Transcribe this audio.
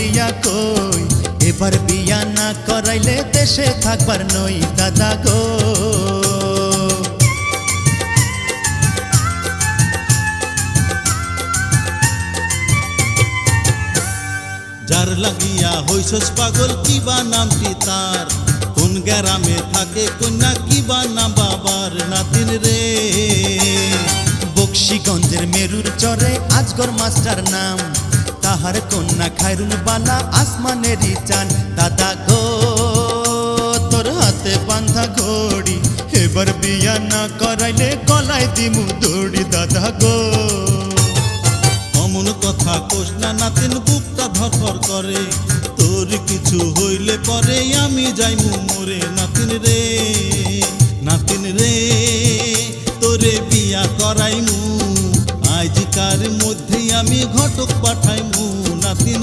বিয়া কই, এবার বিয়া না করাইলে দেশে থাকবার নই দাদা গো। যার লাগিয়া হইছস পাগল কিবা নামটি তার, কোন গ্রামে থাকে কন্যা কিবা নাম বাবার নাতিন রে। বক্সিগঞ্জের মেরুর চরে আজগর মাস্টার নাম, তাহার কন্যা খায়রুল বালা আসমানেরই চান দাদা গো। তোর হাতে বান্ধা ঘড়ি, এবার বিয়া না করাইলে গলায় দিমু দড়ি দাদা গো। অমন কথা কোস না নাতিন, বুকটা ধরফর করে, তোর কিছু হইলে পরে আমি যাইমু মরে নাতিন রে। নাতিন রে তোরে বিয়া করাইমু, আজকার মধ্যেই আমি ঘটক পাঠাইমু নাতিন।